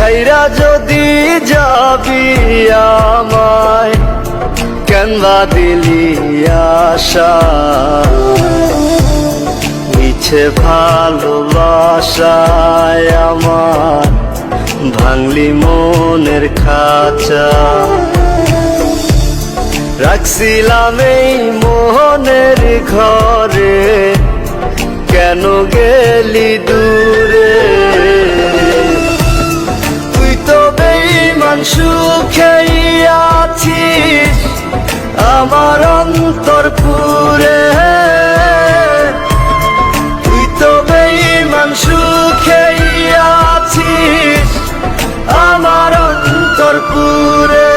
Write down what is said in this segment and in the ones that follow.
ছাইরা যদি যাবি আমায় কেনবা দিলি আশা মিছে ভালোবাসায় আমার ভাঙলি মনের খাঁচা রাখছিলাম এই মোহনের ঘরে কেন গেলি দূরে তুই তো বেঈমান সুখেই আছিস আমার অন্তর পুরে তুই তো বেঈমান সুখেই আছিস আমার অন্তর পুরে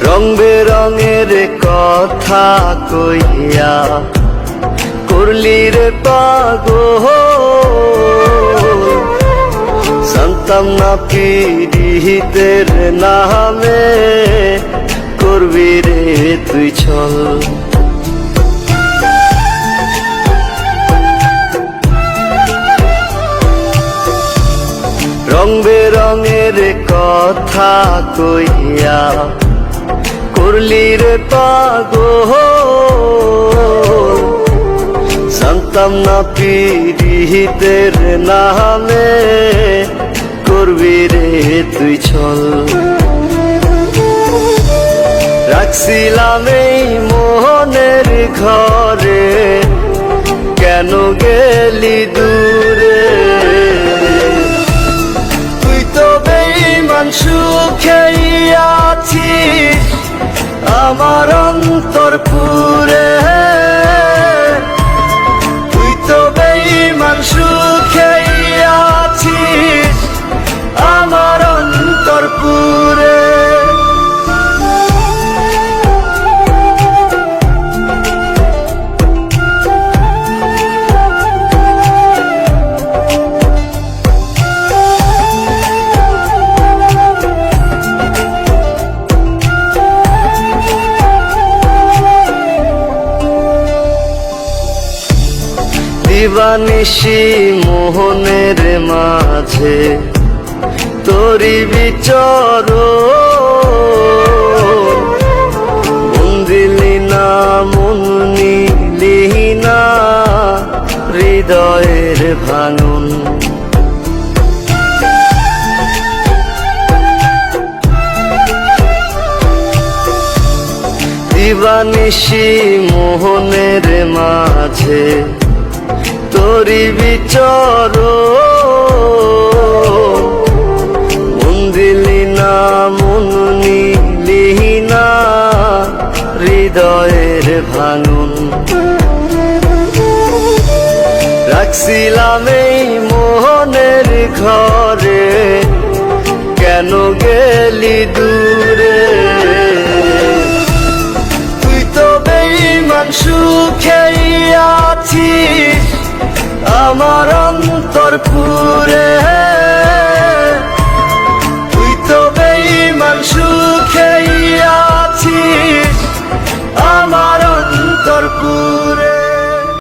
রং বেরঙের কথা কইয়া করলি রে পাগল জানতাম না পিরিতের নামে করবি রে তুই ছল রং বেরঙের কথা কইয়া করলি রে পাগল জানতাম না পিরিতের নামে করবি রে তুই ছল রাখছিলাম এই মোহনের ঘরে কেন গেলি দূরে তুই তো বেঈমান সুখেই আছিস আমার অন্তর পুরে তুই তো বেঈমান সুখেই আছিস আমার অন্তর পুরে দিবানিশি মোহনের মাঝে তোরি বিচর মন দিলি না মন নিলি না হৃদয়ের ভাঙন দিবানিশি মোহনের মাঝে তোরি বিচর মন দিলি না মন নিলি না হৃদয়ের ভাঙন রাখছিলাম এই মোহনের ঘরে কেন গেলি দূরে তুই তো বেঈমান সুখেই আছিস আমার অন্তর পুরে তুই তো বেঈমান সুখেই আছিস আমার অন্তর পুরে।